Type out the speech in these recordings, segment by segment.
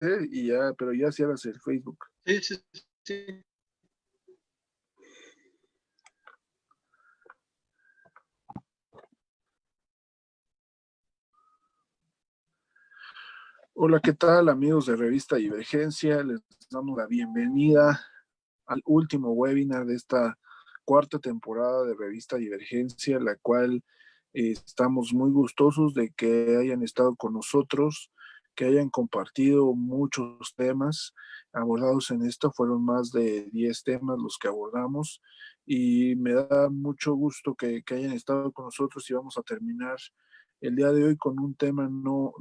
y ya, pero ya cierras el Facebook. Sí, sí, sí. Hola, ¿qué tal, amigos de Revista Divergencia? Les damos la bienvenida al último webinar de esta cuarta temporada de Revista Divergencia, la cual estamos muy gustosos de que hayan estado con nosotros, que hayan compartido muchos temas abordados en esto. Fueron más de 10 temas los que abordamos y me da mucho gusto que hayan estado con nosotros y vamos a terminar el día de hoy con un tema no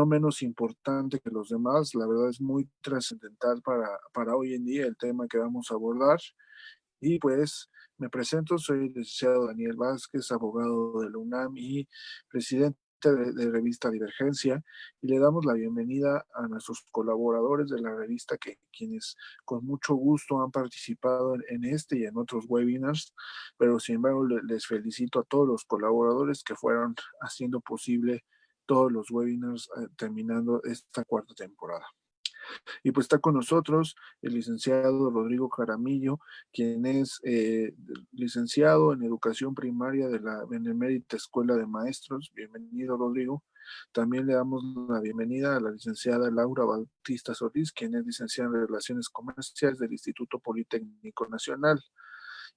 menos importante que los demás. La verdad es muy trascendental para hoy en día el tema que vamos a abordar. Y pues me presento, soy el licenciado Daniel Vázquez, abogado de la UNAM y presidente de Revista Divergencia, y le damos la bienvenida a nuestros colaboradores de la revista, quienes con mucho gusto han participado en este y en otros webinars, pero sin embargo les felicito a todos los colaboradores que fueron haciendo posible todos los webinars terminando esta cuarta temporada. Y pues está con nosotros el licenciado Rodrigo Jaramillo, quien es licenciado en educación primaria de la Benemérita Escuela de Maestros. Bienvenido, Rodrigo. También le damos la bienvenida a la licenciada Laura Bautista Solís, quien es licenciada en Relaciones Comerciales del Instituto Politécnico Nacional.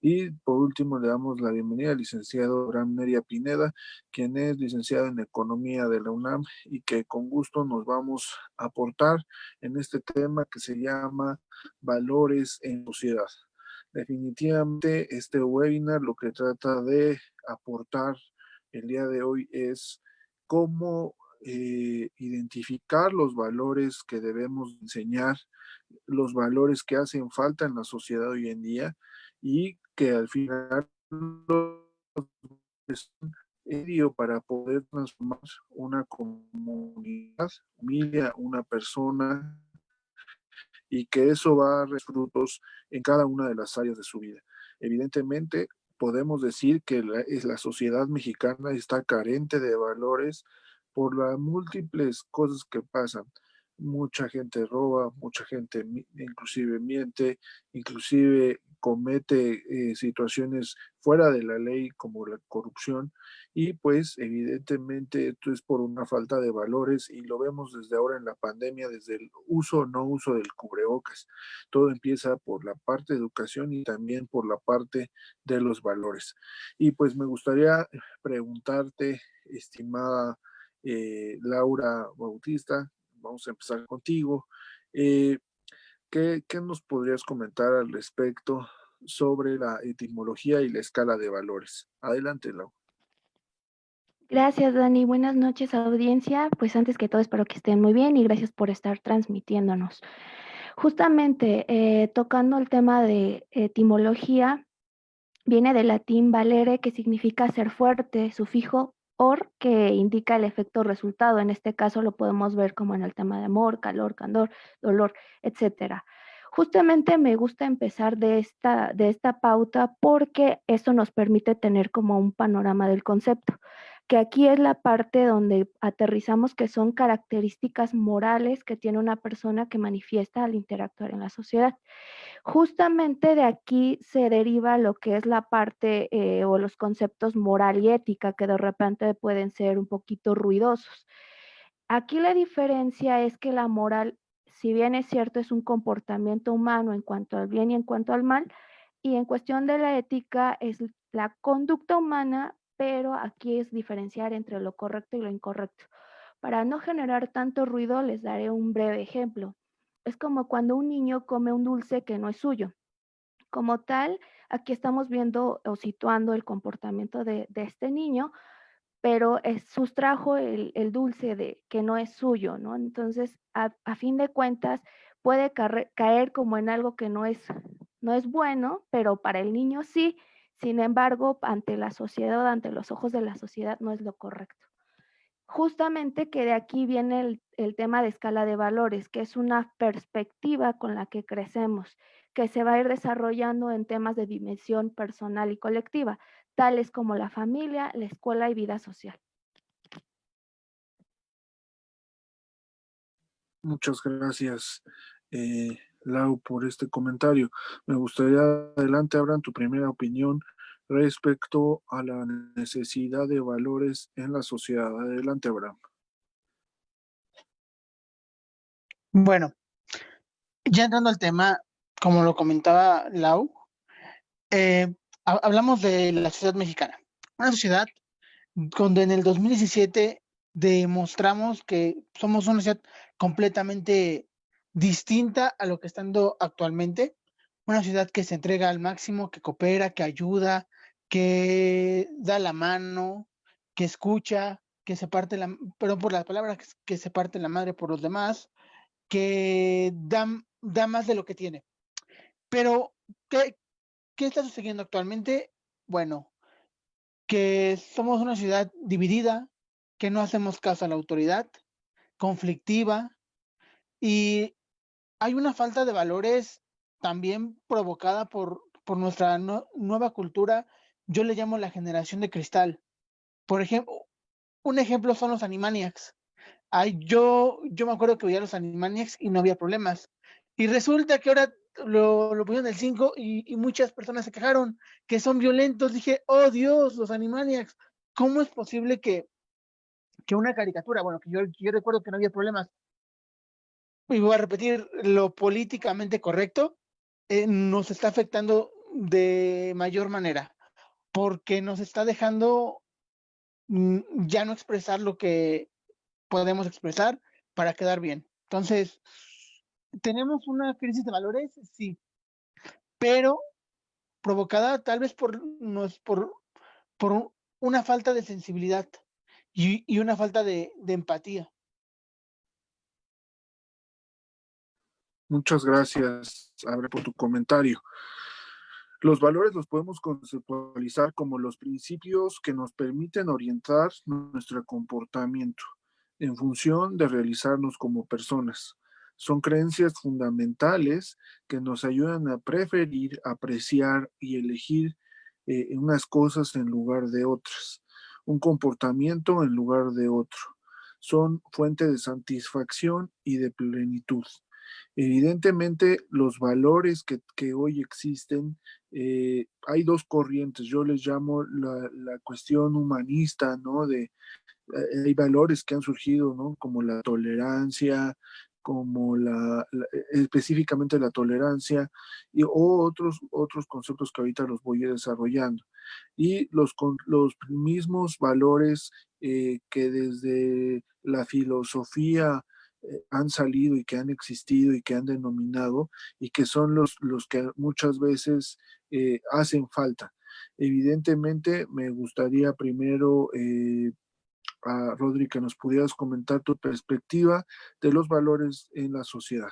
Y por último le damos la bienvenida al licenciado Abraham Neria Pineda, quien es licenciado en Economía de la UNAM y que con gusto nos vamos a aportar en este tema que se llama Valores en Sociedad. Definitivamente este webinar lo que trata de aportar el día de hoy es cómo identificar los valores que debemos enseñar, los valores que hacen falta en la sociedad hoy en día y que al final es un medio para poder transformar una comunidad, familia, una persona, y que eso va a dar frutos en cada una de las áreas de su vida. Evidentemente, podemos decir que la sociedad mexicana está carente de valores por las múltiples cosas que pasan. Mucha gente roba, mucha gente inclusive miente, inclusive comete situaciones fuera de la ley como la corrupción, y pues evidentemente esto es por una falta de valores y lo vemos desde ahora en la pandemia, desde el uso o no uso del cubrebocas. Todo empieza por la parte de educación y también por la parte de los valores. Y pues me gustaría preguntarte, estimada Laura Bautista, vamos a empezar contigo. Eh, ¿Qué nos podrías comentar al respecto sobre la etimología y la escala de valores? Adelante, Laura. Gracias, Dani. Buenas noches, audiencia. Pues antes que todo, espero que estén muy bien y gracias por estar transmitiéndonos. Justamente tocando el tema de etimología, viene del latín valere, que significa ser fuerte, sufijo or, que indica el efecto resultado. En este caso lo podemos ver como en el tema de amor, calor, candor, dolor, etcétera. Justamente me gusta empezar de esta pauta porque eso nos permite tener como un panorama del concepto, que aquí es la parte donde aterrizamos que son características morales que tiene una persona que manifiesta al interactuar en la sociedad. Justamente de aquí se deriva lo que es la parte o los conceptos moral y ética, que de repente pueden ser un poquito ruidosos. Aquí la diferencia es que la moral, si bien es cierto, es un comportamiento humano en cuanto al bien y en cuanto al mal, y en cuestión de la ética es la conducta humana, pero aquí es diferenciar entre lo correcto y lo incorrecto. Para no generar tanto ruido, les daré un breve ejemplo. Es como cuando un niño come un dulce que no es suyo. Como tal, aquí estamos viendo o situando el comportamiento de este niño, pero sustrajo el dulce que no es suyo, ¿no? Entonces, a fin de cuentas, puede caer como en algo que no es bueno, pero para el niño sí. Sin embargo, ante la sociedad, ante los ojos de la sociedad, no es lo correcto. Justamente que de aquí viene el tema de escala de valores, que es una perspectiva con la que crecemos, que se va a ir desarrollando en temas de dimensión personal y colectiva, tales como la familia, la escuela y vida social. Muchas gracias, Lau, por este comentario. Me gustaría, adelante, Abraham, tu primera opinión respecto a la necesidad de valores en la sociedad. Adelante, Abraham. Bueno, ya entrando al tema, como lo comentaba Lau, hablamos de la sociedad mexicana. Una sociedad donde en el 2017 demostramos que somos una sociedad completamente distinta a lo que estando actualmente. Una sociedad que se entrega al máximo, que coopera, que ayuda, que da la mano, que escucha, que se parte la, perdón por las palabras, que se parte la madre por los demás, que da más de lo que tiene. Pero, ¿qué está sucediendo actualmente? Bueno, que somos una ciudad dividida, que no hacemos caso a la autoridad, conflictiva, y hay una falta de valores también provocada por nuestra nueva cultura. Yo le llamo la generación de cristal. Por ejemplo, un ejemplo son los Animaniacs. Yo me acuerdo que veía los Animaniacs y no había problemas. Y resulta que ahora lo pusieron en el 5 y muchas personas se quejaron que son violentos. Dije, oh Dios, los Animaniacs, ¿cómo es posible que una caricatura, bueno, que yo recuerdo que no había problemas, y voy a repetir, lo políticamente correcto, nos está afectando de mayor manera, porque nos está dejando ya no expresar lo que podemos expresar para quedar bien. Entonces, ¿tenemos una crisis de valores? Sí, pero provocada tal vez por una falta de sensibilidad y una falta de empatía. Muchas gracias, Abraham, por tu comentario. Los valores los podemos conceptualizar como los principios que nos permiten orientar nuestro comportamiento en función de realizarnos como personas. Son creencias fundamentales que nos ayudan a preferir, apreciar y elegir unas cosas en lugar de otras, un comportamiento en lugar de otro. Son fuente de satisfacción y de plenitud. Evidentemente, los valores que hoy existen, hay dos corrientes, yo les llamo la cuestión humanista, ¿no? Hay valores que han surgido, ¿no? Como la tolerancia, como específicamente la tolerancia, o otros conceptos que ahorita los voy a ir desarrollando. Y los mismos valores que desde la filosofía han salido y que han existido y que han denominado y que son los que muchas veces hacen falta. Evidentemente, me gustaría primero a Rodri, que nos pudieras comentar tu perspectiva de los valores en la sociedad.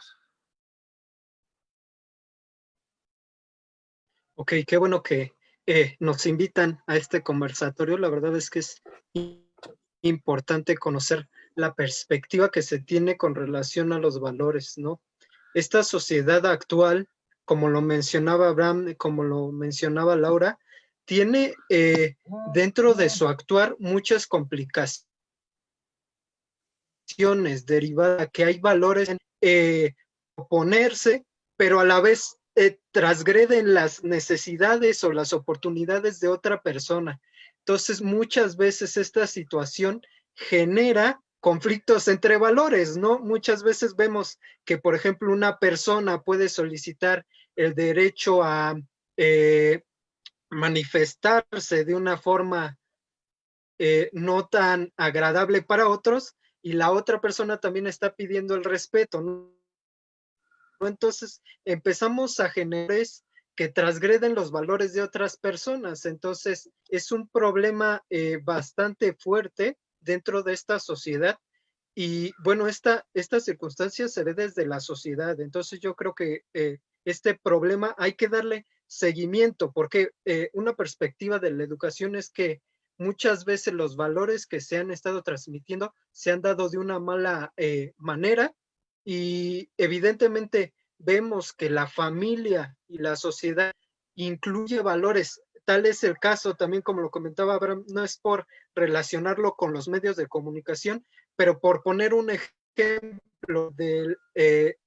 Ok, qué bueno que nos invitan a este conversatorio. La verdad es que es importante conocer la perspectiva que se tiene con relación a los valores, ¿no? Esta sociedad actual, como lo mencionaba Abraham, como lo mencionaba Laura, tiene dentro de su actuar muchas complicaciones derivadas que hay valores en oponerse, pero a la vez transgreden las necesidades o las oportunidades de otra persona. Entonces, muchas veces esta situación genera conflictos entre valores, ¿no? Muchas veces vemos que, por ejemplo, una persona puede solicitar el derecho a manifestarse de una forma no tan agradable para otros, y la otra persona también está pidiendo el respeto, ¿no? Entonces empezamos a generar que transgreden los valores de otras personas. Entonces es un problema bastante fuerte dentro de esta sociedad. Y bueno, esta circunstancia se ve desde la sociedad. Entonces yo creo que este problema hay que darle seguimiento, porque una perspectiva de la educación es que muchas veces los valores que se han estado transmitiendo se han dado de una mala manera, y evidentemente vemos que la familia y la sociedad incluye valores. Tal es el caso también, como lo comentaba Abraham, no es por relacionarlo con los medios de comunicación, pero por poner un ejemplo, ejemplo del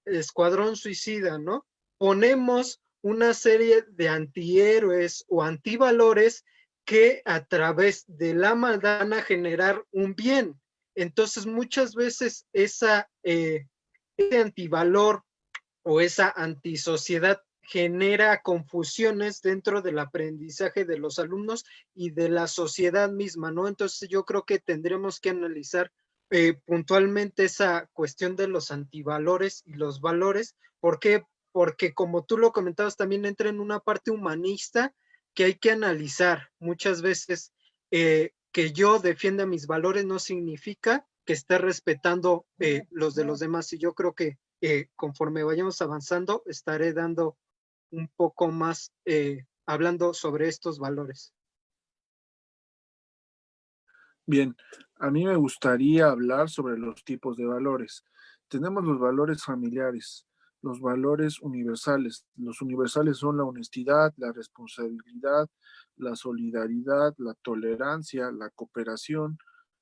Escuadrón Suicida, ¿no? Ponemos una serie de antihéroes o antivalores que a través de la maldad van a generar un bien. Entonces, muchas veces ese antivalor o esa antisociedad genera confusiones dentro del aprendizaje de los alumnos y de la sociedad misma, ¿no? Entonces yo creo que tendremos que analizar puntualmente esa cuestión de los antivalores y los valores. ¿Por qué? Porque como tú lo comentabas, también entra en una parte humanista que hay que analizar. Muchas veces que yo defienda mis valores no significa que esté respetando los de los demás. Y yo creo que conforme vayamos avanzando, estaré dando un poco más, hablando sobre estos valores. Bien, a mí me gustaría hablar sobre los tipos de valores. Tenemos los valores familiares, los valores universales. Los universales son la honestidad, la responsabilidad, la solidaridad, la tolerancia, la cooperación,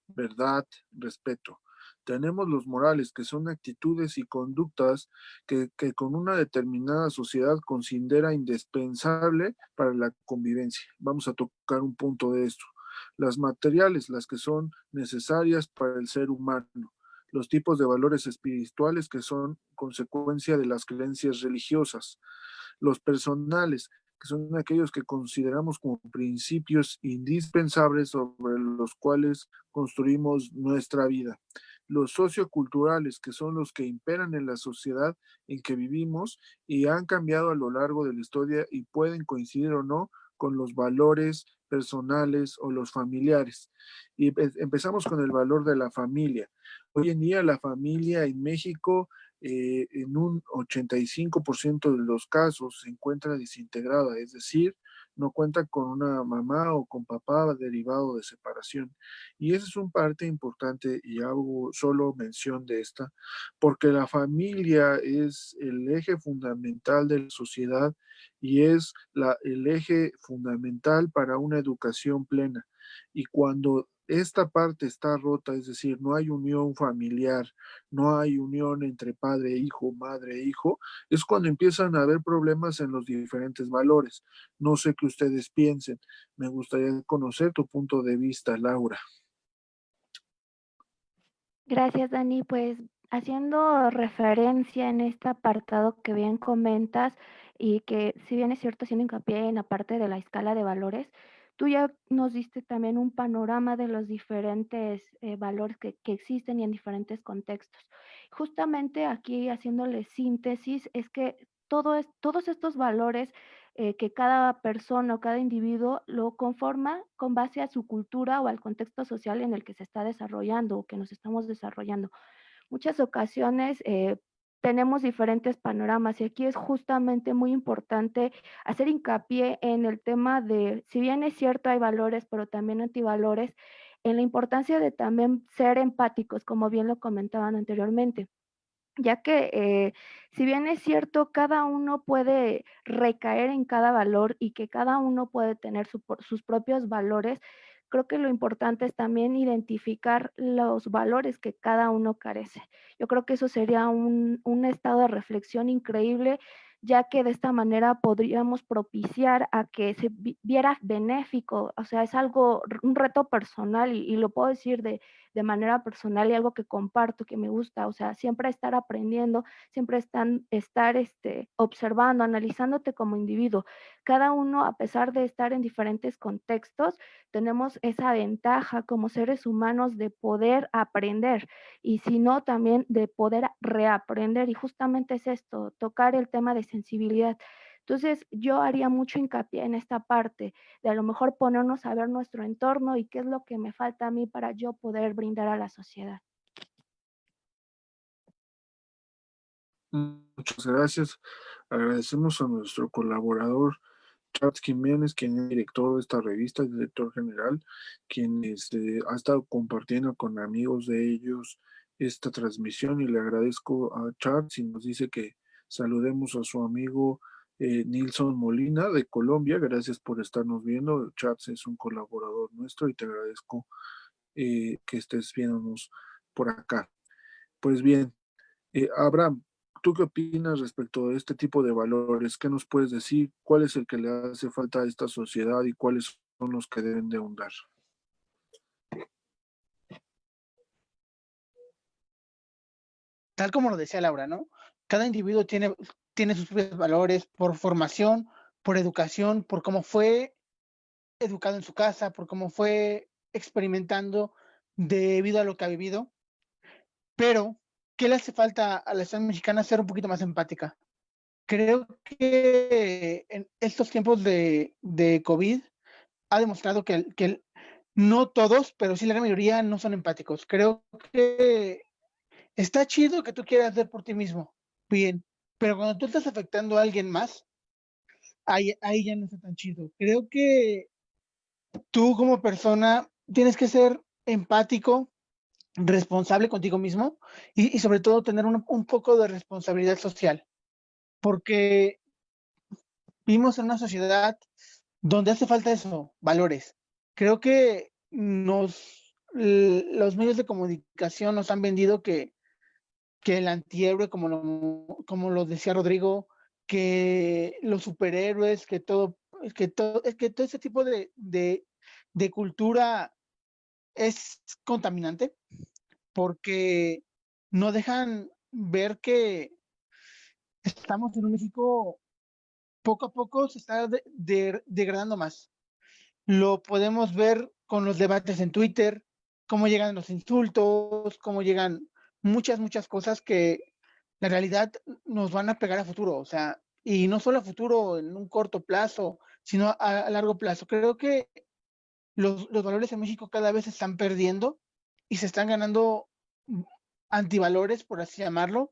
verdad, respeto. Tenemos los morales, que son actitudes y conductas que con una determinada sociedad considera indispensable para la convivencia. Vamos a tocar un punto de esto. Las materiales, las que son necesarias para el ser humano, los tipos de valores espirituales que son consecuencia de las creencias religiosas, los personales, que son aquellos que consideramos como principios indispensables sobre los cuales construimos nuestra vida, los socioculturales, que son los que imperan en la sociedad en que vivimos y han cambiado a lo largo de la historia y pueden coincidir o no con los valores personales o los familiares. Y empezamos con el valor de la familia. Hoy en día la familia en México en un 85% de los casos se encuentra desintegrada, es decir, no cuenta con una mamá o con papá derivado de separación. Y esa es una parte importante y hago solo mención de esta, porque la familia es el eje fundamental de la sociedad y es el eje fundamental para una educación plena. Y cuando esta parte está rota, es decir, no hay unión familiar, no hay unión entre padre e hijo, madre e hijo, es cuando empiezan a haber problemas en los diferentes valores. No sé qué ustedes piensen. Me gustaría conocer tu punto de vista, Laura. Gracias, Dani. Pues haciendo referencia en este apartado que bien comentas y que si bien es cierto haciendo hincapié en la parte de la escala de valores, tú ya nos diste también un panorama de los diferentes valores que existen y en diferentes contextos. Justamente aquí haciéndole síntesis es que todos estos valores que cada persona o cada individuo lo conforma con base a su cultura o al contexto social en el que se está desarrollando o que nos estamos desarrollando. Muchas ocasiones tenemos diferentes panoramas y aquí es justamente muy importante hacer hincapié en el tema de, si bien es cierto hay valores, pero también antivalores, en la importancia de también ser empáticos, como bien lo comentaban anteriormente, ya que si bien es cierto, cada uno puede recaer en cada valor y que cada uno puede tener sus propios valores, creo que lo importante es también identificar los valores que cada uno carece. Yo creo que eso sería un estado de reflexión increíble, ya que de esta manera podríamos propiciar a que se viera benéfico, o sea, es algo, un reto personal y lo puedo decir de manera personal y algo que comparto, que me gusta, o sea, siempre estar aprendiendo, siempre estar observando, analizándote como individuo. Cada uno, a pesar de estar en diferentes contextos, tenemos esa ventaja como seres humanos de poder aprender y si no, también de poder reaprender. Y justamente es esto, tocar el tema de sensibilidad. Entonces, yo haría mucho hincapié en esta parte de a lo mejor ponernos a ver nuestro entorno y qué es lo que me falta a mí para yo poder brindar a la sociedad. Muchas gracias. Agradecemos a nuestro colaborador Charles Jiménez, quien es director de esta revista, director general, quien ha estado compartiendo con amigos de ellos esta transmisión y le agradezco a Charles y nos dice que saludemos a su amigo Nilson Molina de Colombia. Gracias por estarnos viendo. Charles es un colaborador nuestro y te agradezco que estés viéndonos por acá. Pues bien, Abraham, ¿tú qué opinas respecto a este tipo de valores? ¿Qué nos puedes decir? ¿Cuál es el que le hace falta a esta sociedad y cuáles son los que deben de ahondar? Tal como lo decía Laura, ¿no? Cada individuo tiene sus propios valores por formación, por educación, por cómo fue educado en su casa, por cómo fue experimentando debido a lo que ha vivido. Pero, ¿qué le hace falta a la sociedad mexicana? Ser un poquito más empática. Creo que en estos tiempos de COVID ha demostrado que no todos, pero sí la gran mayoría no son empáticos. Creo que está chido que tú quieras hacer por ti mismo, bien, pero cuando tú estás afectando a alguien más, ahí ya no está tan chido. Creo que tú como persona tienes que ser empático, responsable contigo mismo y sobre todo tener un poco de responsabilidad social, porque vivimos en una sociedad donde hace falta eso, valores. Creo que los medios de comunicación nos han vendido que el antihéroe, como lo decía Rodrigo, que los superhéroes, que todo ese tipo de cultura es contaminante porque no dejan ver que estamos en un México poco a poco se está degradando más. Lo podemos ver con los debates en Twitter, cómo llegan los insultos, cómo llegan muchas cosas que la realidad nos van a pegar a futuro, o sea, y no solo a futuro en un corto plazo, sino a largo plazo. Creo que los valores en México cada vez se están perdiendo y se están ganando mm, antivalores, por así llamarlo.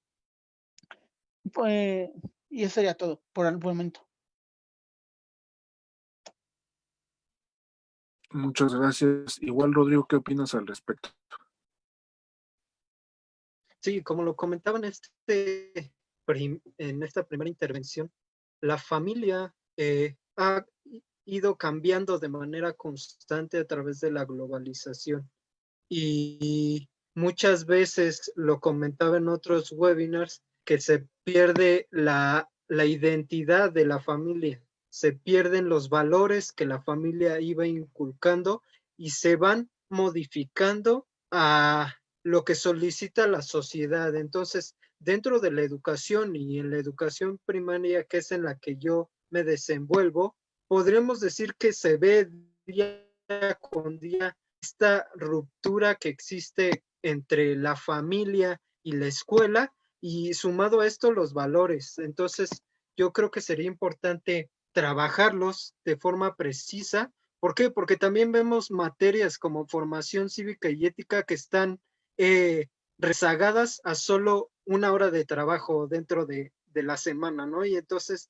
Pues, y eso sería todo por el momento. Muchas gracias. Igual, Rodrigo, ¿qué opinas al respecto? Sí, como lo comentaba en esta primera intervención, la familia ha ido cambiando de manera constante a través de la globalización y muchas veces lo comentaba en otros webinars que se pierde la identidad de la familia, se pierden los valores que la familia iba inculcando y se van modificando a lo que solicita la sociedad. Entonces, dentro de la educación y en la educación primaria, que es en la que yo me desenvuelvo, podríamos decir que se ve día con día esta ruptura que existe entre la familia y la escuela y sumado a esto los valores. Entonces, yo creo que sería importante trabajarlos de forma precisa. ¿Por qué? Porque también vemos materias como formación cívica y ética que están rezagadas a solo una hora de trabajo dentro de la semana, ¿no? Y entonces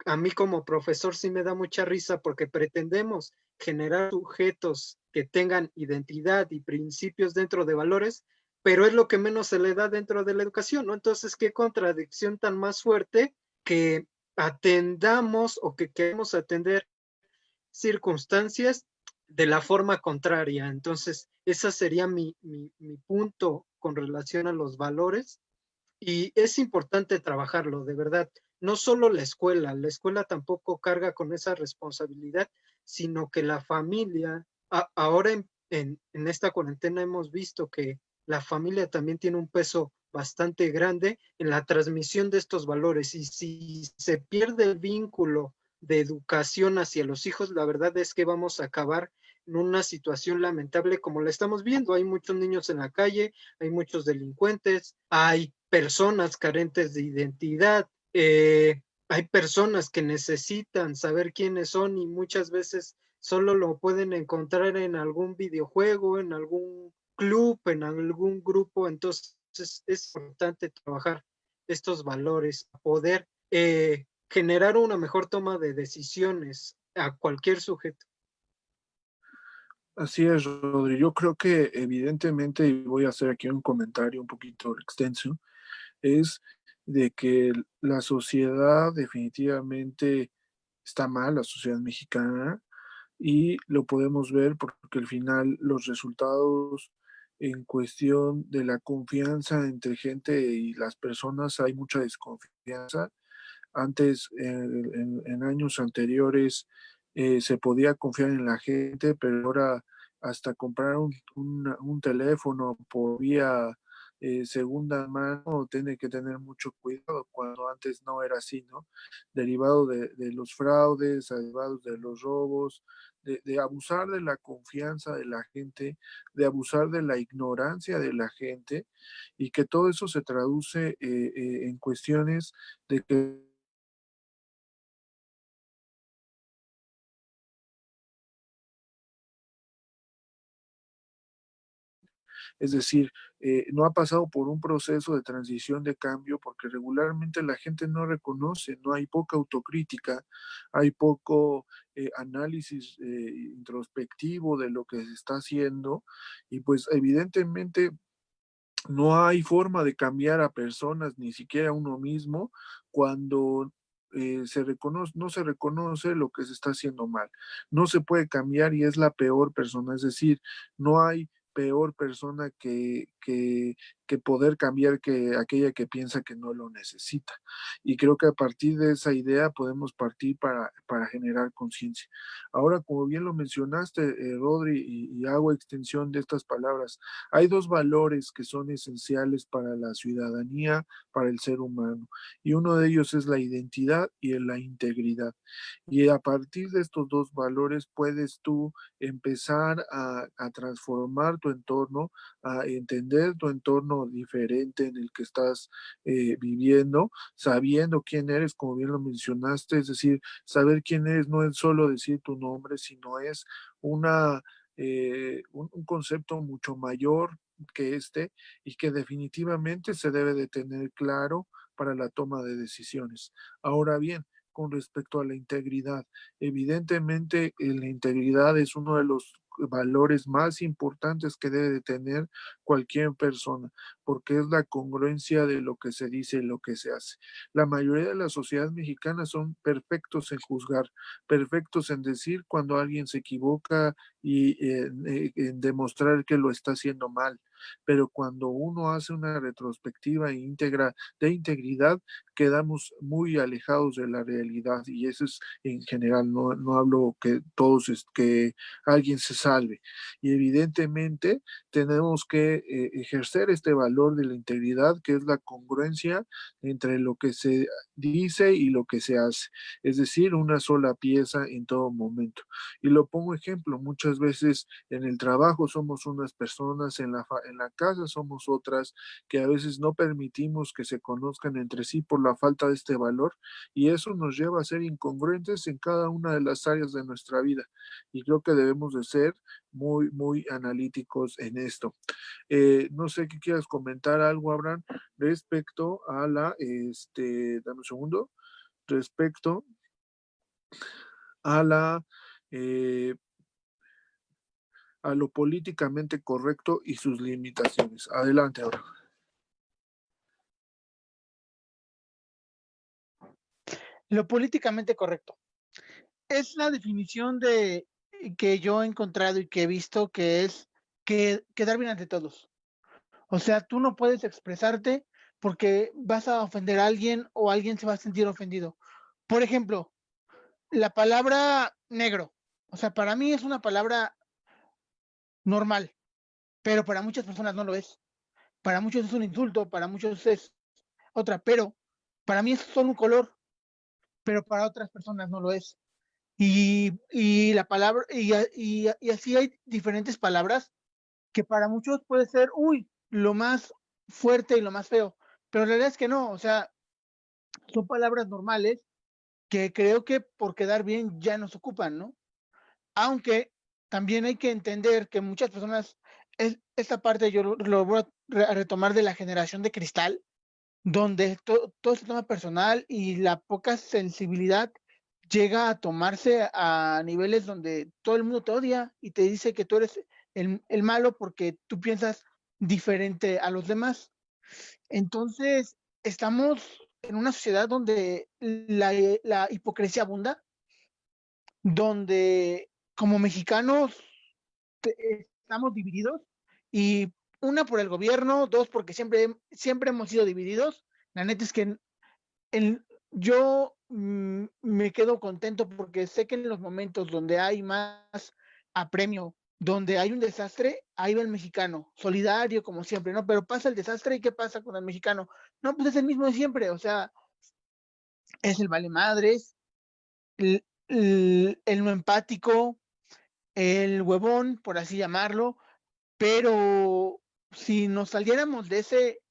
a mí como profesor sí me da mucha risa porque pretendemos generar sujetos que tengan identidad y principios dentro de valores, pero es lo que menos se le da dentro de la educación, ¿no? Entonces, qué contradicción tan más fuerte que atendamos o que queremos atender circunstancias de la forma contraria. Entonces, ese sería mi punto con relación a los valores y es importante trabajarlo, de verdad. No solo la escuela tampoco carga con esa responsabilidad, sino que la familia, ahora en esta cuarentena hemos visto que la familia también tiene un peso bastante grande en la transmisión de estos valores. Y si se pierde el vínculo de educación hacia los hijos, la verdad es que vamos a acabar en una situación lamentable como la estamos viendo. Hay muchos niños en la calle, hay muchos delincuentes, hay personas carentes de identidad, hay personas que necesitan saber quiénes son y muchas veces solo lo pueden encontrar en algún videojuego, en algún club, en algún grupo. Entonces es importante trabajar estos valores, poder generar una mejor toma de decisiones a cualquier sujeto. Así es, Rodri. Yo creo que evidentemente, y voy a hacer aquí un comentario un poquito extenso, es de que la sociedad definitivamente está mal, la sociedad mexicana, y lo podemos ver porque al final los resultados en cuestión de la confianza entre gente y las personas, hay mucha desconfianza. Antes, en años anteriores, se podía confiar en la gente, pero ahora hasta comprar un teléfono por vía segunda mano tiene que tener mucho cuidado, cuando antes no era así, ¿no? Derivado de los fraudes, derivados de los robos, de abusar de la confianza de la gente, de abusar de la ignorancia de la gente, y que todo eso se traduce en cuestiones de que es decir, no ha pasado por un proceso de transición, de cambio, porque regularmente la gente no reconoce, no hay poca autocrítica, hay poco análisis introspectivo de lo que se está haciendo, y pues evidentemente no hay forma de cambiar a personas, ni siquiera a uno mismo, cuando no se reconoce lo que se está haciendo mal. No se puede cambiar y es la peor persona. Es decir, no hay peor persona que poder cambiar que aquella que piensa que no lo necesita. Y creo que a partir de esa idea podemos partir para generar conciencia. Ahora, como bien lo mencionaste, Rodri, y hago extensión de estas palabras, hay dos valores que son esenciales para la ciudadanía, para el ser humano, y uno de ellos es la identidad y la integridad. Y a partir de estos dos valores puedes tú empezar a transformar tu entorno, a entender tu entorno diferente en el que estás viviendo, sabiendo quién eres, como bien lo mencionaste, es decir, saber quién eres no es solo decir tu nombre, sino es un concepto mucho mayor que este, y que definitivamente se debe de tener claro para la toma de decisiones. Ahora bien, con respecto a la integridad, evidentemente la integridad es uno de los valores más importantes que debe de tener cualquier persona, porque es la congruencia de lo que se dice y lo que se hace. La mayoría de la sociedad mexicana son perfectos en juzgar, perfectos en decir cuando alguien se equivoca y en demostrar que lo está haciendo mal. Pero cuando uno hace una retrospectiva íntegra de integridad, quedamos muy alejados de la realidad, y eso es en general, no hablo que todos, que alguien se salve. Y evidentemente tenemos que ejercer este valor de la integridad, que es la congruencia entre lo que se dice y lo que se hace, es decir, una sola pieza en todo momento. Y lo pongo ejemplo, muchas veces en el trabajo somos unas personas, en la casa somos otras, que a veces no permitimos que se conozcan entre sí por la falta de este valor, y eso nos lleva a ser incongruentes en cada una de las áreas de nuestra vida. Y creo que debemos de ser muy, muy analíticos en esto. No sé qué quieras comentar algo, Abraham, respecto a dame un segundo, respecto a eh, a lo políticamente correcto y sus limitaciones. Adelante, ahora. Lo políticamente correcto es la definición de que yo he encontrado y que he visto, que es que quedar bien ante todos. O sea, tú no puedes expresarte porque vas a ofender a alguien o alguien se va a sentir ofendido. Por ejemplo, la palabra negro. O sea, para mí es una palabra normal, pero para muchas personas no lo es. Para muchos es un insulto, para muchos es otra, pero para mí es solo un color, pero para otras personas no lo es. Y la palabra, y así hay diferentes palabras que para muchos puede ser, uy, lo más fuerte y lo más feo, pero la realidad es que no, o sea, son palabras normales que creo que por quedar bien ya nos ocupan, ¿no? Aunque también hay que entender que muchas personas, esta parte yo lo voy a retomar de la generación de cristal, donde todo se toma personal y la poca sensibilidad llega a tomarse a niveles donde todo el mundo te odia y te dice que tú eres el malo porque tú piensas diferente a los demás. Entonces, estamos en una sociedad donde la hipocresía abunda, donde como mexicanos estamos divididos y una por el gobierno, dos porque siempre hemos sido divididos. La neta es que yo me quedo contento porque sé que en los momentos donde hay más apremio, donde hay un desastre, ahí va el mexicano, solidario como siempre, ¿no? Pero pasa el desastre y ¿qué pasa con el mexicano? No, pues es el mismo de siempre, o sea, es el vale madres, el no empático, el huevón, por así llamarlo, pero si nos saliéramos de ese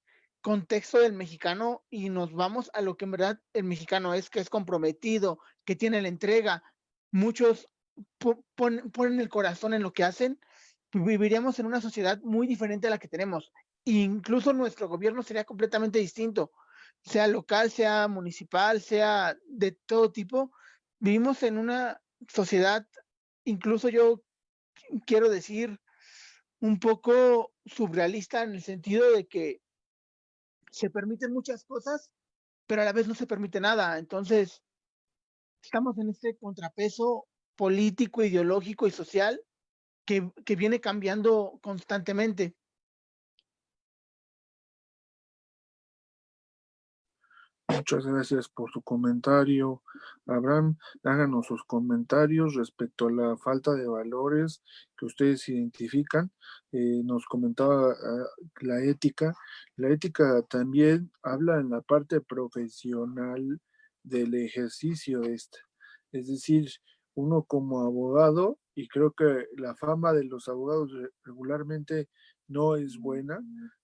contexto del mexicano y nos vamos a lo que en verdad el mexicano es, que es comprometido, que tiene la entrega, muchos ponen el corazón en lo que hacen, viviríamos en una sociedad muy diferente a la que tenemos. Incluso nuestro gobierno sería completamente distinto, sea local, sea municipal, sea de todo tipo. Vivimos en una sociedad, incluso yo quiero decir, un poco surrealista en el sentido de que se permiten muchas cosas, pero a la vez no se permite nada. Entonces, estamos en este contrapeso político, ideológico y social que viene cambiando constantemente. Muchas gracias por su comentario, Abraham. Háganos sus comentarios respecto a la falta de valores que ustedes identifican. Nos comentaba la ética. La ética también habla en la parte profesional del ejercicio de esta. Es decir, uno como abogado, y creo que la fama de los abogados regularmente no es buena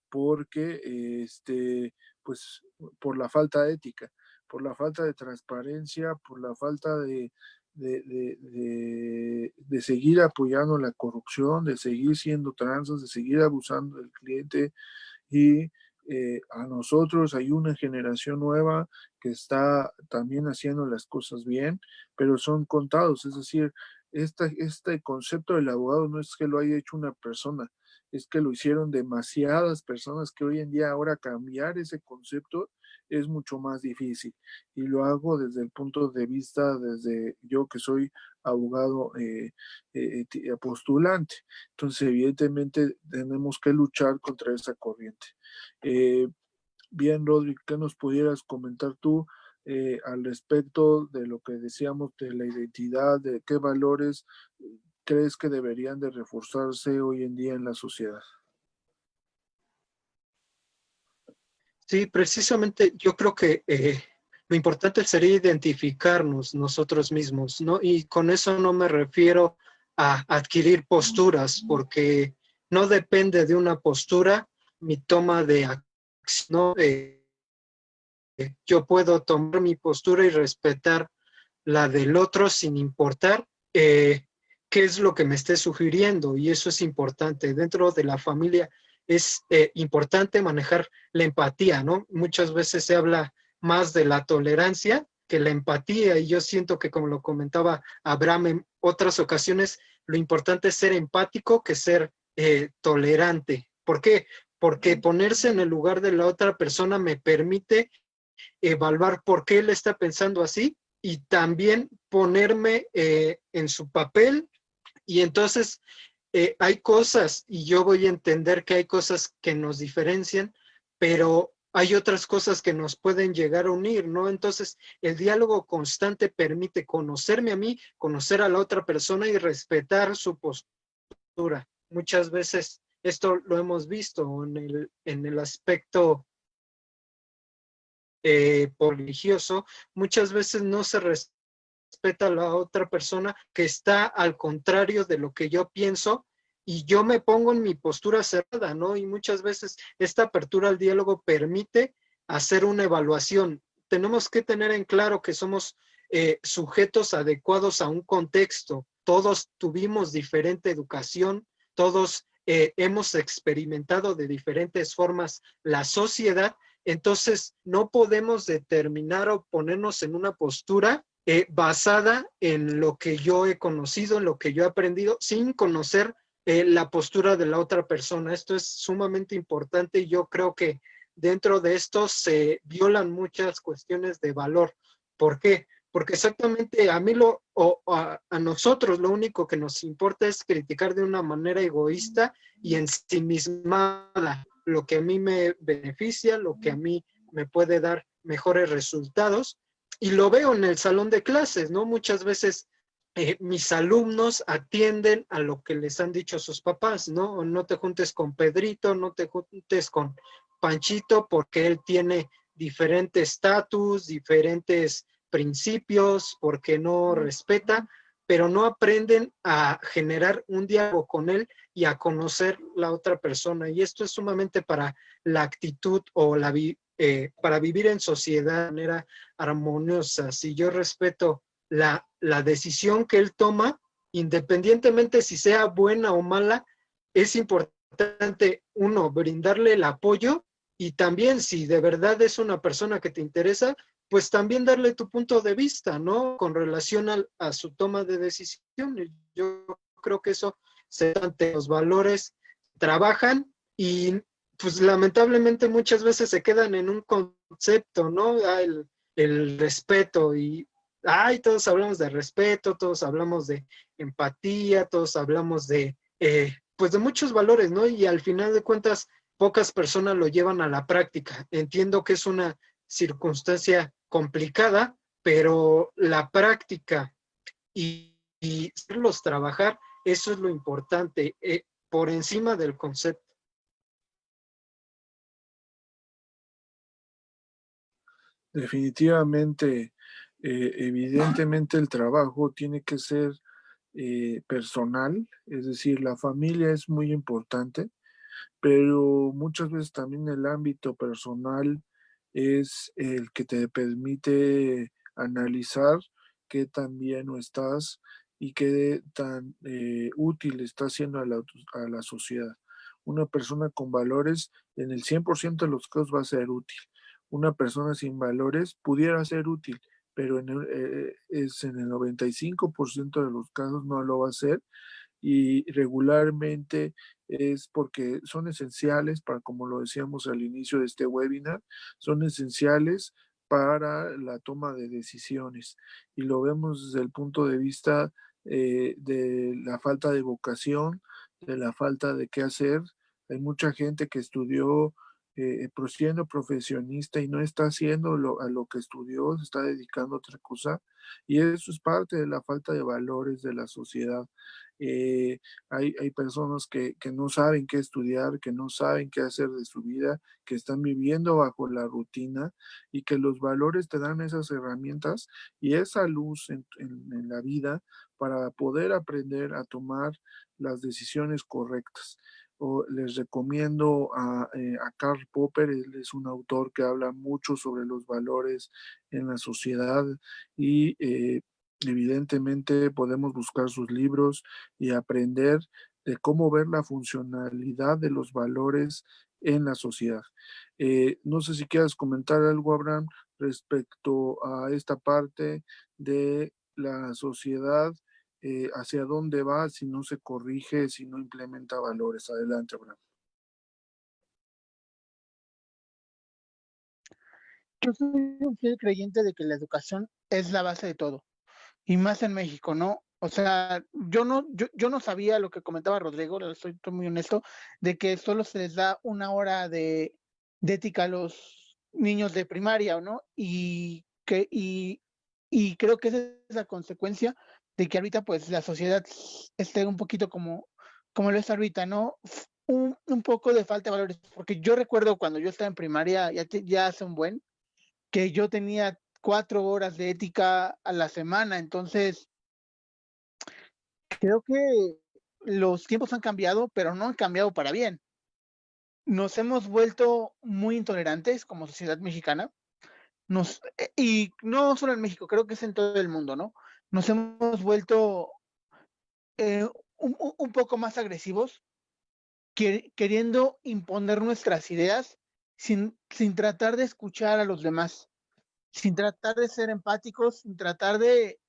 porque pues por la falta de ética, por la falta de transparencia, por la falta de seguir apoyando la corrupción, de seguir siendo tranzas, de seguir abusando del cliente. Y a nosotros hay una generación nueva que está también haciendo las cosas bien, pero son contados. Es decir, este concepto del abogado no es que lo haya hecho una persona, es que lo hicieron demasiadas personas, que hoy en día ahora cambiar ese concepto es mucho más difícil. Y lo hago desde el punto de vista, desde yo que soy abogado postulante. Entonces, evidentemente, tenemos que luchar contra esa corriente. Eh, Bien, Rodri, ¿qué nos pudieras comentar tú al respecto de lo que decíamos de la identidad, de qué valores crees que deberían de reforzarse hoy en día en la sociedad? Sí, precisamente yo creo que lo importante sería identificarnos nosotros mismos, ¿no? Y con eso no me refiero a adquirir posturas, porque no depende de una postura mi toma de acción, ¿no? Yo puedo tomar mi postura y respetar la del otro sin importar qué es lo que me esté sugiriendo, y eso es importante. Dentro de la familia es importante manejar la empatía, ¿no? Muchas veces se habla más de la tolerancia que la empatía, y yo siento que, como lo comentaba Abraham en otras ocasiones, lo importante es ser empático que ser tolerante. ¿Por qué? Porque ponerse en el lugar de la otra persona me permite evaluar por qué él está pensando así y también ponerme en su papel. Y entonces hay cosas, y yo voy a entender que hay cosas que nos diferencian, pero hay otras cosas que nos pueden llegar a unir, ¿no? Entonces, el diálogo constante permite conocerme a mí, conocer a la otra persona y respetar su postura. Muchas veces esto lo hemos visto en el aspecto religioso. Muchas veces no se respeta a la otra persona que está al contrario de lo que yo pienso, y yo me pongo en mi postura cerrada, ¿no? Y muchas veces esta apertura al diálogo permite hacer una evaluación. Tenemos que tener en claro que somos sujetos adecuados a un contexto. Todos tuvimos diferente educación, todos hemos experimentado de diferentes formas la sociedad. Entonces, no podemos determinar o ponernos en una postura basada en lo que yo he conocido, en lo que yo he aprendido, sin conocer la postura de la otra persona. Esto es sumamente importante, y yo creo que dentro de esto se violan muchas cuestiones de valor. ¿Por qué? porque exactamente a mí a nosotros lo único que nos importa es criticar de una manera egoísta y ensimismada lo que a mí me beneficia, lo que a mí me puede dar mejores resultados. Y lo veo en el salón de clases, ¿no? Muchas veces mis alumnos atienden a lo que les han dicho sus papás, ¿no? No te juntes con Pedrito, no te juntes con Panchito, porque él tiene diferente estatus, diferentes principios, porque no respeta, pero no aprenden a generar un diálogo con él y a conocer la otra persona. Y esto es sumamente para la actitud o para vivir en sociedad de manera armoniosa. Si yo respeto la decisión que él toma, independientemente si sea buena o mala, es importante, uno, brindarle el apoyo y también si de verdad es una persona que te interesa, pues también darle tu punto de vista, ¿no? Con relación a su toma de decisiones. Yo creo que eso ante los valores trabajan y pues lamentablemente muchas veces se quedan en un concepto, ¿no? El respeto y, ay, todos hablamos de respeto, todos hablamos de empatía, todos hablamos pues de muchos valores, ¿no? Y al final de cuentas, pocas personas lo llevan a la práctica. Entiendo que es una circunstancia complicada, pero la práctica y hacerlos trabajar, eso es lo importante, por encima del concepto. Definitivamente, evidentemente el trabajo tiene que ser personal, es decir, la familia es muy importante, pero muchas veces también el ámbito personal es el que te permite analizar qué tan bien no estás y qué tan útil está siendo a la sociedad. Una persona con valores en el 100% de los casos va a ser útil. Una persona sin valores pudiera ser útil, pero es en el 95% de los casos no lo va a ser y regularmente es porque son esenciales para, como lo decíamos al inicio de este webinar, son esenciales para la toma de decisiones y lo vemos desde el punto de vista de la falta de vocación, de la falta de qué hacer. Hay mucha gente que estudió siendo profesionista y no está haciendo a lo que estudió, se está dedicando a otra cosa y eso es parte de la falta de valores de la sociedad. Hay personas que no saben qué estudiar, que no saben qué hacer de su vida, que están viviendo bajo la rutina y que los valores te dan esas herramientas y esa luz en la vida para poder aprender a tomar las decisiones correctas. Les recomiendo a Karl Popper, él es un autor que habla mucho sobre los valores en la sociedad y evidentemente podemos buscar sus libros y aprender de cómo ver la funcionalidad de los valores en la sociedad. No sé si quieras comentar algo, Abraham, respecto a esta parte de la sociedad, hacia dónde va si no se corrige, si no implementa valores. Adelante, Abraham. Yo soy un fiel creyente de que la educación es la base de todo, y más en México, ¿no? O sea, yo no sabía lo que comentaba Rodrigo, estoy muy honesto, de que solo se les da una hora de ética a los niños de primaria, ¿no? Y creo que esa es la consecuencia de que ahorita pues la sociedad esté un poquito como lo es ahorita, ¿no? Un poco de falta de valores, porque yo recuerdo cuando yo estaba en primaria, ya hace un buen, que yo tenía 4 horas de ética a la semana, entonces creo que los tiempos han cambiado, pero no han cambiado para bien. Nos hemos vuelto muy intolerantes como sociedad mexicana, y no solo en México, creo que es en todo el mundo, ¿no? Nos hemos vuelto un poco más agresivos, queriendo imponer nuestras ideas sin tratar de escuchar a los demás, sin tratar de ser empáticos, sin tratar de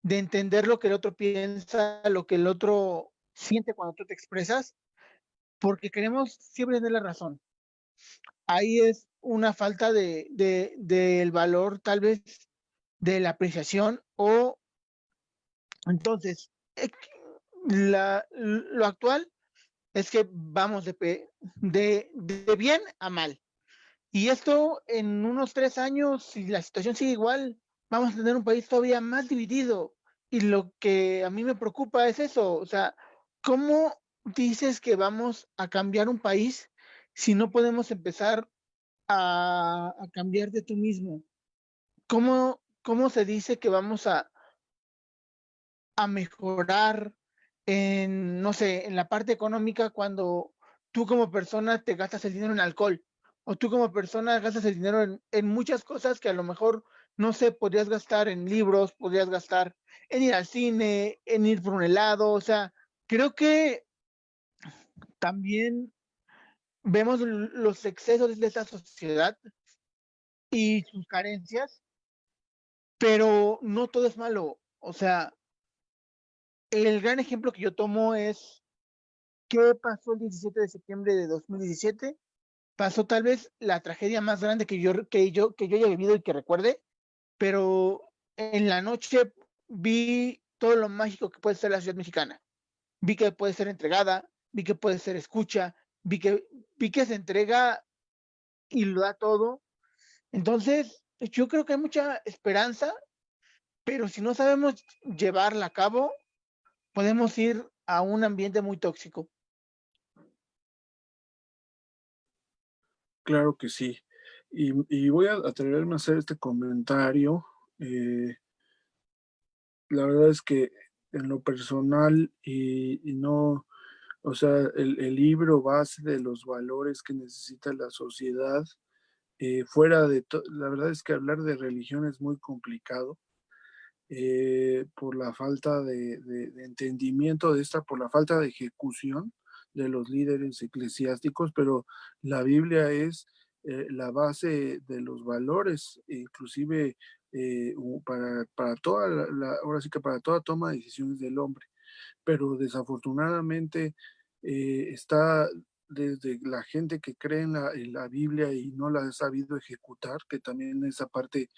entender lo que el otro piensa, lo que el otro siente cuando tú te expresas, porque queremos siempre tener la razón. Ahí es una falta del valor, tal vez, de la apreciación o entonces lo actual es que vamos de bien a mal. Y esto en unos 3 años, si la situación sigue igual, vamos a tener un país todavía más dividido. Y lo que a mí me preocupa es eso, o sea, ¿cómo dices que vamos a cambiar un país si no podemos empezar a cambiar de tú mismo? ¿Cómo se dice que vamos a mejorar en, no sé, en la parte económica cuando tú como persona te gastas el dinero en alcohol o tú como persona gastas el dinero en muchas cosas que a lo mejor, no sé, podrías gastar en libros, podrías gastar en ir al cine, en ir por un helado, o sea, creo que también vemos los excesos de esta sociedad y sus carencias, pero no todo es malo, o sea, el gran ejemplo que yo tomo es ¿qué pasó el 17 de septiembre de 2017? Pasó tal vez la tragedia más grande que yo haya vivido y que recuerde, pero en la noche vi todo lo mágico que puede ser la ciudad mexicana. Vi que puede ser entregada, vi que puede ser escucha, vi que se entrega y lo da todo. Entonces, yo creo que hay mucha esperanza, pero si no sabemos llevarla a cabo, podemos ir a un ambiente muy tóxico. Claro que sí. Y voy a atreverme a hacer este comentario. Eh, la verdad es que en lo personal y no, o sea, el libro base de los valores que necesita la sociedad, la verdad es que hablar de religión es muy complicado por la falta de entendimiento de esta, por la falta de ejecución de los líderes eclesiásticos, pero la Biblia es la base de los valores, inclusive para toda ahora sí que para toda toma de decisiones del hombre, pero desafortunadamente está desde la gente que cree en la Biblia y no la ha sabido ejecutar, que también esa parte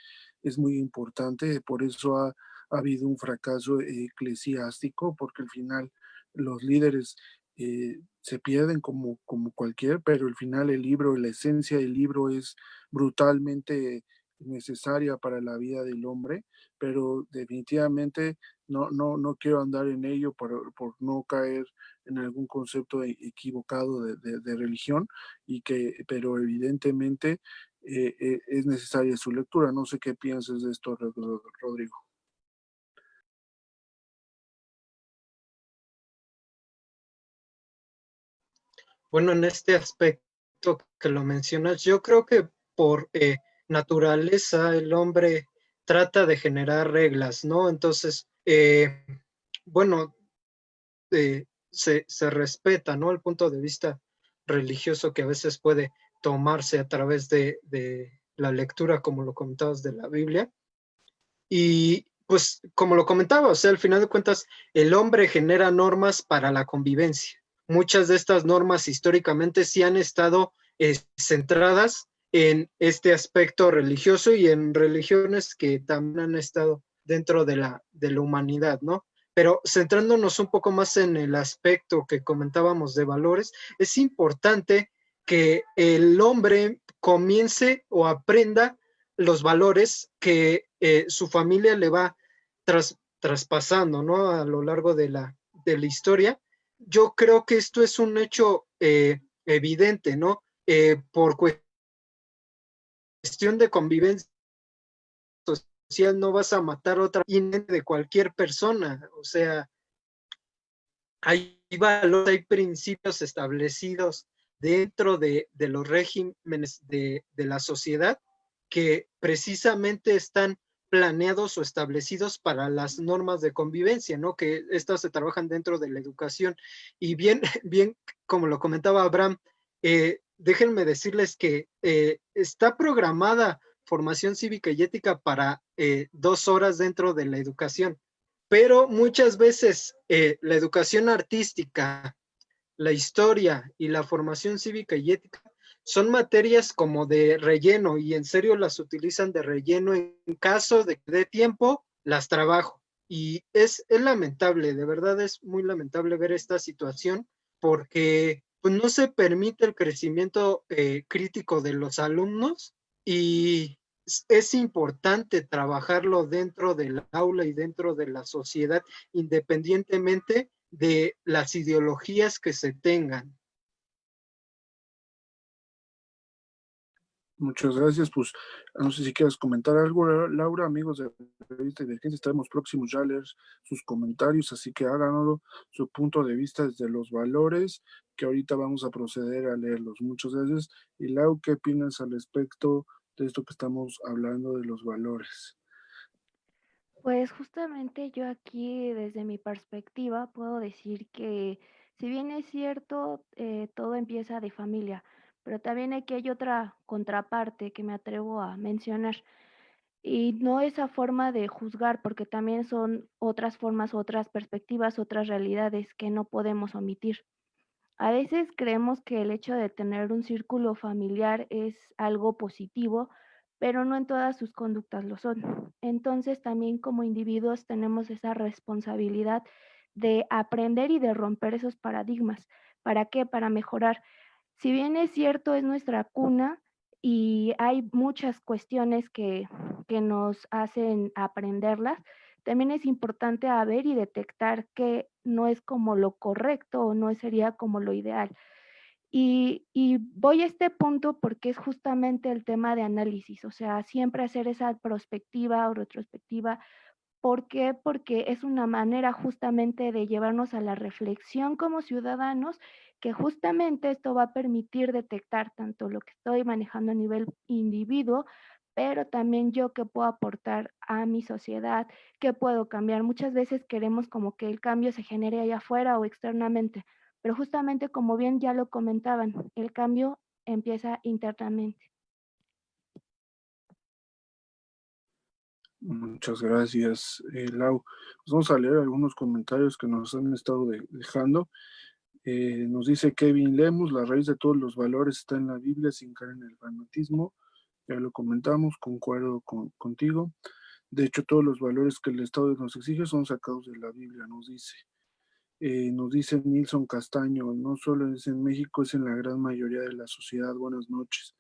es muy importante, por eso ha habido un fracaso eclesiástico, porque al final los líderes se pierden como cualquier, pero al final el libro, la esencia del libro es brutalmente necesaria para la vida del hombre, pero definitivamente no quiero andar en ello por no caer en algún concepto equivocado de religión, pero evidentemente es necesaria su lectura. No sé qué piensas de esto, Rodrigo. Bueno, en este aspecto que lo mencionas, yo creo que por naturaleza el hombre trata de generar reglas, ¿no? Entonces, bueno, se respeta, ¿no? El punto de vista religioso que a veces puede tomarse a través de la lectura, como lo comentabas, de la Biblia. Y pues, como lo comentaba, o sea, al final de cuentas, el hombre genera normas para la convivencia. Muchas de estas normas históricamente sí han estado centradas en este aspecto religioso y en religiones que también han estado dentro de la humanidad, ¿no? Pero centrándonos un poco más en el aspecto que comentábamos de valores, es importante que el hombre comience o aprenda los valores que su familia le va traspasando, ¿no? A lo largo de la historia. Yo creo que esto es un hecho evidente, ¿no? Por cuestión de convivencia social no vas a matar otra de cualquier persona, o sea, hay valores, hay principios establecidos dentro de los regímenes de la sociedad que precisamente están planeados o establecidos para las normas de convivencia, ¿no? Que estas se trabajan dentro de la educación. Y bien, bien, como lo comentaba Abraham, déjenme decirles que está programada formación cívica y ética para 2 horas dentro de la educación, pero muchas veces la educación artística, la historia y la formación cívica y ética son materias como de relleno y en serio las utilizan de relleno. En caso de que dé tiempo, las trabajo. Y es lamentable, de verdad es muy lamentable ver esta situación porque pues, no se permite el crecimiento crítico de los alumnos y es importante trabajarlo dentro del aula y dentro de la sociedad, independientemente de las ideologías que se tengan. Muchas gracias. Pues no sé si quieres comentar algo, Laura, amigos de Revista Divergencia, estaremos próximos ya a leer sus comentarios, así que háganoslo, su punto de vista desde los valores, que ahorita vamos a proceder a leerlos. Muchas gracias. Y Lau, ¿qué opinas al respecto de esto que estamos hablando de los valores? Pues justamente yo aquí, desde mi perspectiva, puedo decir que si bien es cierto, todo empieza de familia, pero también aquí hay otra contraparte que me atrevo a mencionar. Y no esa forma de juzgar, porque también son otras formas, otras perspectivas, otras realidades que no podemos omitir. A veces creemos que el hecho de tener un círculo familiar es algo positivo, pero no en todas sus conductas lo son. Entonces también como individuos tenemos esa responsabilidad de aprender y de romper esos paradigmas. ¿Para qué? Para mejorar. Si bien es cierto, es nuestra cuna y hay muchas cuestiones que nos hacen aprenderlas, también es importante ver y detectar que no es como lo correcto o no sería como lo ideal. Y voy a este punto porque es justamente el tema de análisis, o sea, siempre hacer esa prospectiva o retrospectiva. ¿Por qué? Porque es una manera justamente de llevarnos a la reflexión como ciudadanos, que justamente esto va a permitir detectar tanto lo que estoy manejando a nivel individuo, pero también yo qué puedo aportar a mi sociedad, qué puedo cambiar. Muchas veces queremos como que el cambio se genere allá afuera o externamente, pero justamente como bien ya lo comentaban, el cambio empieza internamente. Muchas gracias, Lau. Pues vamos a leer algunos comentarios que nos han estado dejando. Nos dice Kevin Lemus, la raíz de todos los valores está en la Biblia sin caer en el fanatismo. Ya lo comentamos, concuerdo contigo. De hecho, todos los valores que el Estado nos exige son sacados de la Biblia, nos dice. Nos dice Nilson Castaño, no solo es en México, es en la gran mayoría de la sociedad. Buenas noches.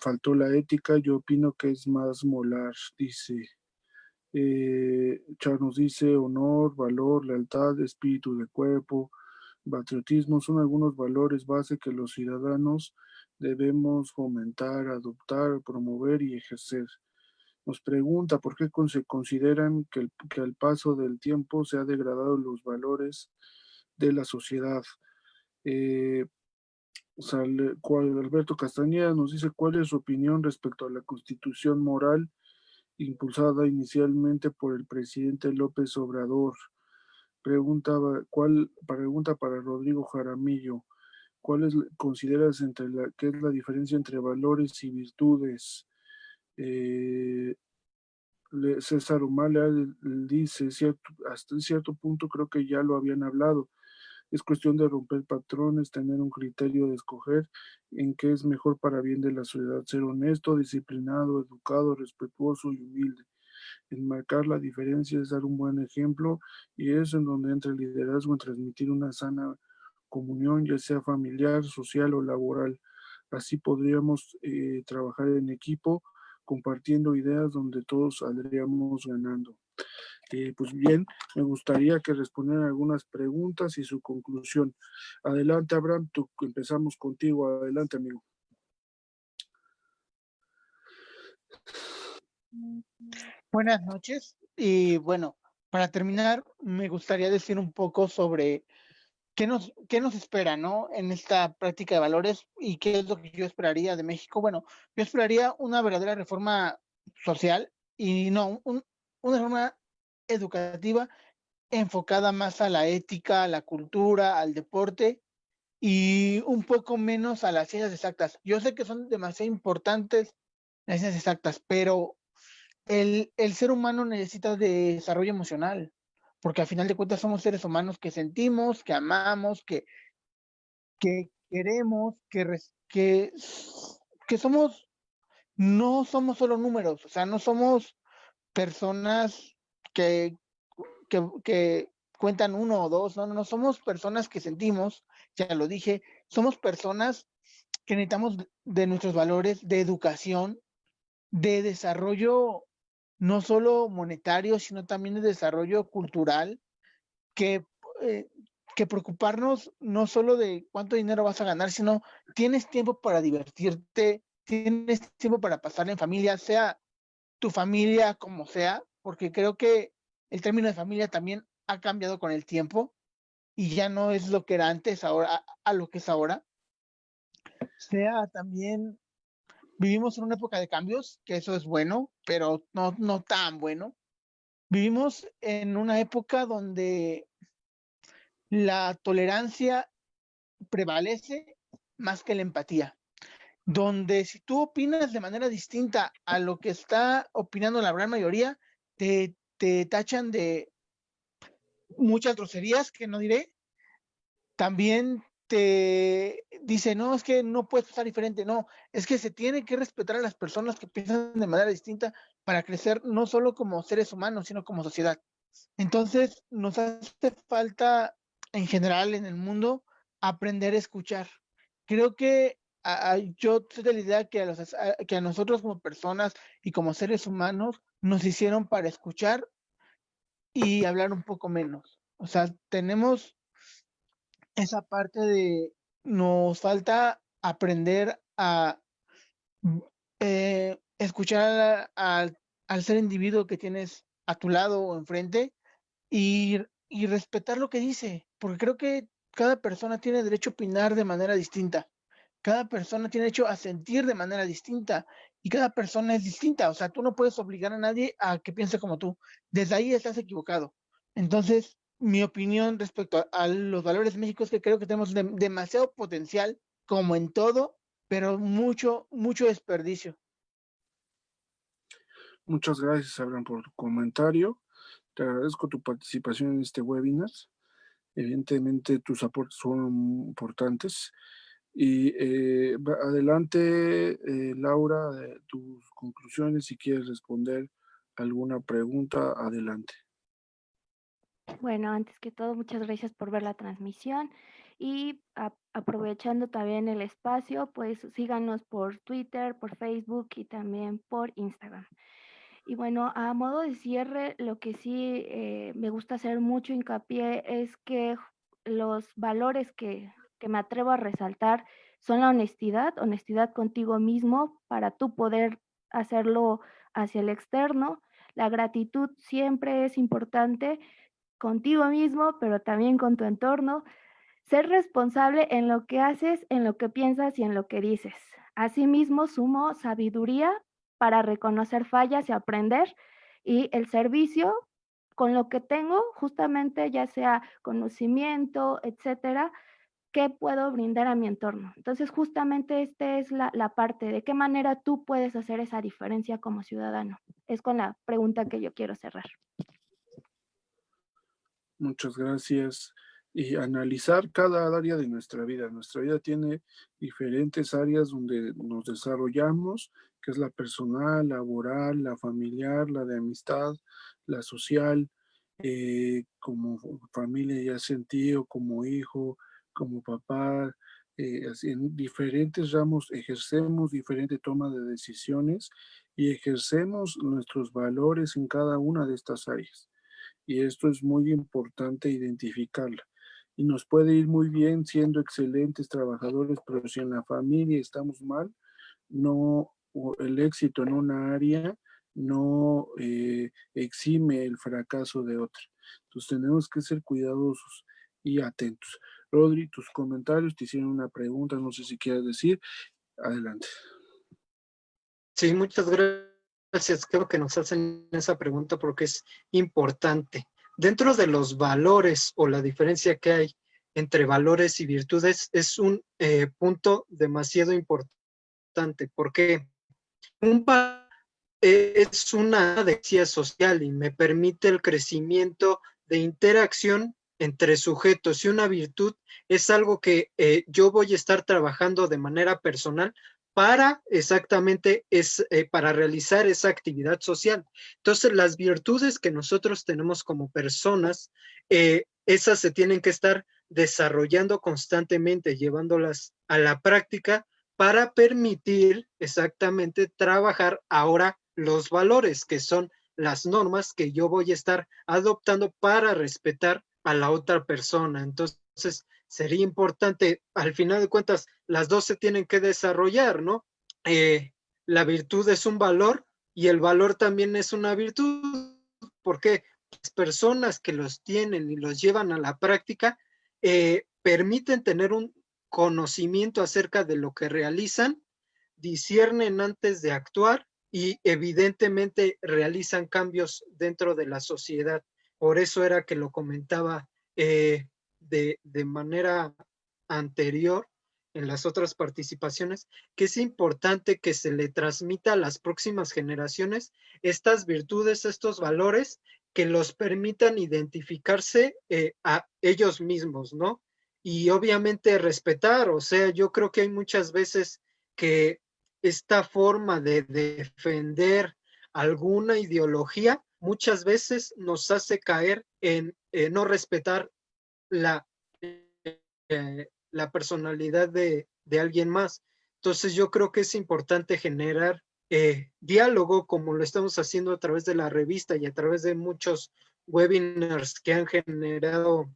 Faltó la ética, yo opino que es más molar, dice. Char nos dice honor, valor, lealtad, espíritu de cuerpo, patriotismo son algunos valores base que los ciudadanos debemos fomentar, adoptar, promover y ejercer. Nos pregunta por qué se consideran que al paso del tiempo se han degradado los valores de la sociedad. Eh, Alberto Castañeda nos dice cuál es su opinión respecto a la constitución moral impulsada inicialmente por el presidente López Obrador. Pregunta para Rodrigo Jaramillo. Consideras qué es la diferencia entre valores y virtudes? Eh, César Humala dice, hasta cierto punto creo que ya lo habían hablado. Es cuestión de romper patrones, tener un criterio de escoger en qué es mejor para bien de la sociedad, ser honesto, disciplinado, educado, respetuoso y humilde. Enmarcar la diferencia es dar un buen ejemplo y es en donde entra el liderazgo en transmitir una sana comunión, ya sea familiar, social o laboral. Así podríamos trabajar en equipo, compartiendo ideas donde todos saldríamos ganando. Pues bien, me gustaría que respondieran algunas preguntas y su conclusión. Adelante, Abraham, empezamos contigo. Adelante, amigo. Buenas noches. Y bueno, para terminar, me gustaría decir un poco sobre qué nos espera, ¿no? En esta práctica de valores y qué es lo que yo esperaría de México. Bueno, yo esperaría una verdadera reforma social y no una reforma educativa enfocada más a la ética, a la cultura, al deporte y un poco menos a las ciencias exactas. Yo sé que son demasiado importantes las ciencias exactas, pero el ser humano necesita de desarrollo emocional, porque al final de cuentas somos seres humanos que sentimos, que amamos, que queremos que somos, no somos solo números, o sea, no somos personas que, que cuentan uno o dos, no, no, no, somos personas que sentimos, ya lo dije, somos personas que necesitamos de nuestros valores, de educación, de desarrollo, no solo monetario, sino también de desarrollo cultural, que, eh, que preocuparnos no solo de cuánto dinero vas a ganar, sino tienes tiempo para divertirte, tienes tiempo para pasar en familia, sea tu familia como sea, porque creo que el término de familia también ha cambiado con el tiempo y ya no es lo que era antes, ahora a lo que es ahora. Sea también, vivimos en una época de cambios, que eso es bueno, pero no, no tan bueno. Vivimos en una época donde la tolerancia prevalece más que la empatía, donde si tú opinas de manera distinta a lo que está opinando la gran mayoría, te tachan de muchas groserías que no diré. También te dice, no, es que no puedes pensar diferente, no, es que se tiene que respetar a las personas que piensan de manera distinta para crecer no solo como seres humanos, sino como sociedad. Entonces, nos hace falta en general en el mundo aprender a escuchar. Creo que yo soy de la idea que que a nosotros como personas y como seres humanos nos hicieron para escuchar y hablar un poco menos. O sea, tenemos esa parte de, nos falta aprender a escuchar al ser individuo que tienes a tu lado o enfrente y respetar lo que dice, porque creo que cada persona tiene derecho a opinar de manera distinta, cada persona tiene derecho a sentir de manera distinta y cada persona es distinta, o sea, tú no puedes obligar a nadie a que piense como tú, desde ahí estás equivocado. Entonces, mi opinión respecto a los valores de México es que creo que tenemos demasiado potencial, como en todo, pero mucho, mucho desperdicio. Muchas gracias, Abraham, por tu comentario. Te agradezco tu participación en este webinar. Evidentemente, tus aportes fueron importantes. Y adelante, Laura, tus conclusiones, si quieres responder alguna pregunta, adelante. Bueno, antes que todo, muchas gracias por ver la transmisión y aprovechando también el espacio, pues síganos por Twitter, por Facebook y también por Instagram. Y bueno, a modo de cierre, lo que sí me gusta hacer mucho hincapié es que los valores que me atrevo a resaltar son la honestidad, honestidad contigo mismo para tú poder hacerlo hacia el externo. La gratitud siempre es importante contigo mismo, pero también con tu entorno. Ser responsable en lo que haces, en lo que piensas y en lo que dices. Asimismo, sumo sabiduría para reconocer fallas y aprender, y el servicio con lo que tengo, justamente ya sea conocimiento, etcétera, ¿qué puedo brindar a mi entorno? Entonces, justamente esta es la parte de qué manera tú puedes hacer esa diferencia como ciudadano. Es con la pregunta que yo quiero cerrar. Muchas gracias. Y analizar cada área de nuestra vida. Nuestra vida tiene diferentes áreas donde nos desarrollamos, que es la personal, laboral, la familiar, la de amistad, la social, como familia ya sentido, como hijo, como papá. Así, en diferentes ramos ejercemos diferente toma de decisiones y ejercemos nuestros valores en cada una de estas áreas. Y esto es muy importante identificarla. Y nos puede ir muy bien siendo excelentes trabajadores, pero si en la familia estamos mal, no, el éxito en una área no exime el fracaso de otra. Entonces tenemos que ser cuidadosos y atentos. Rodri, tus comentarios te hicieron una pregunta, no sé si quieres decir. Adelante. Sí, muchas gracias. Creo que nos hacen esa pregunta porque es importante. Dentro de los valores o la diferencia que hay entre valores y virtudes es un punto demasiado importante porque un valor es una decisión social y me permite el crecimiento de interacción entre sujetos, y una virtud es algo que yo voy a estar trabajando de manera personal para exactamente para realizar esa actividad social. Entonces, las virtudes que nosotros tenemos como personas, esas se tienen que estar desarrollando constantemente, llevándolas a la práctica para permitir exactamente trabajar ahora los valores, que son las normas que yo voy a estar adoptando para respetar a la otra persona. Entonces, sería importante, al final de cuentas, las dos se tienen que desarrollar, ¿no? La virtud es un valor y el valor también es una virtud, porque las personas que los tienen y los llevan a la práctica permiten tener un conocimiento acerca de lo que realizan, disciernen antes de actuar y evidentemente realizan cambios dentro de la sociedad. Por eso era que lo comentaba de manera anterior en las otras participaciones, que es importante que se le transmita a las próximas generaciones estas virtudes, estos valores que los permitan identificarse a ellos mismos, ¿no? Y obviamente respetar, o sea, yo creo que hay muchas veces que esta forma de defender alguna ideología muchas veces nos hace caer en no respetar la, la personalidad de alguien más. Entonces yo creo que es importante generar diálogo como lo estamos haciendo a través de la revista y a través de muchos webinars que han generado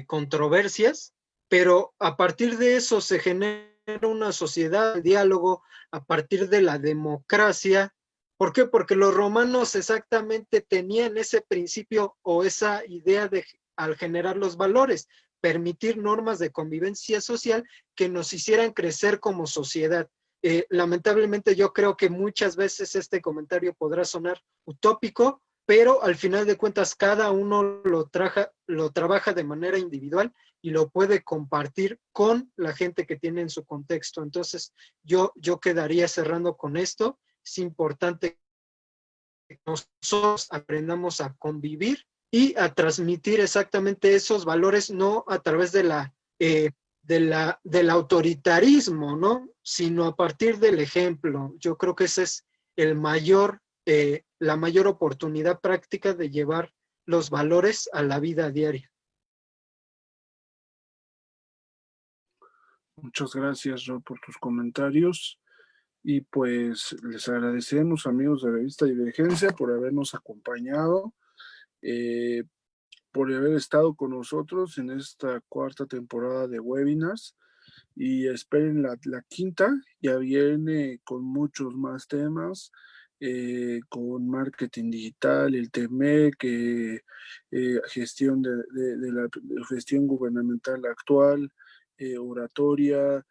controversias, pero a partir de eso se genera una sociedad de diálogo, a partir de la democracia. ¿Por qué? Porque los romanos exactamente tenían ese principio o esa idea de, al generar los valores, permitir normas de convivencia social que nos hicieran crecer como sociedad. Lamentablemente yo creo que muchas veces este comentario podrá sonar utópico, pero al final de cuentas cada uno lo trabaja de manera individual y lo puede compartir con la gente que tiene en su contexto. Entonces yo quedaría cerrando con esto. Es importante que nosotros aprendamos a convivir y a transmitir exactamente esos valores, no a través de del autoritarismo, ¿no? Sino a partir del ejemplo. Yo creo que ese es la mayor oportunidad práctica de llevar los valores a la vida diaria. Muchas gracias, Rob, por tus comentarios. Y pues les agradecemos, amigos de Revista Divergencia, por habernos acompañado, por haber estado con nosotros en esta cuarta temporada de webinars. Y esperen la quinta, ya viene con muchos más temas, con marketing digital, el TMEC, gestión de la gestión gubernamental actual, oratoria,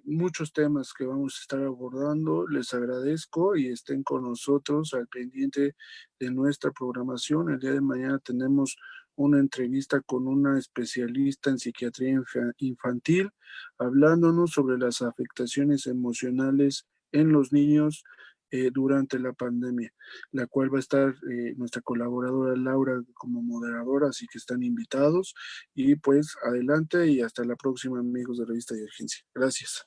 muchos temas que vamos a estar abordando. Les agradezco y estén con nosotros al pendiente de nuestra programación. El día de mañana tenemos una entrevista con una especialista en psiquiatría infantil, hablándonos sobre las afectaciones emocionales en los niños durante la pandemia, la cual va a estar nuestra colaboradora Laura como moderadora, así que están invitados y pues adelante y hasta la próxima, amigos de Revista Divergencia. Gracias.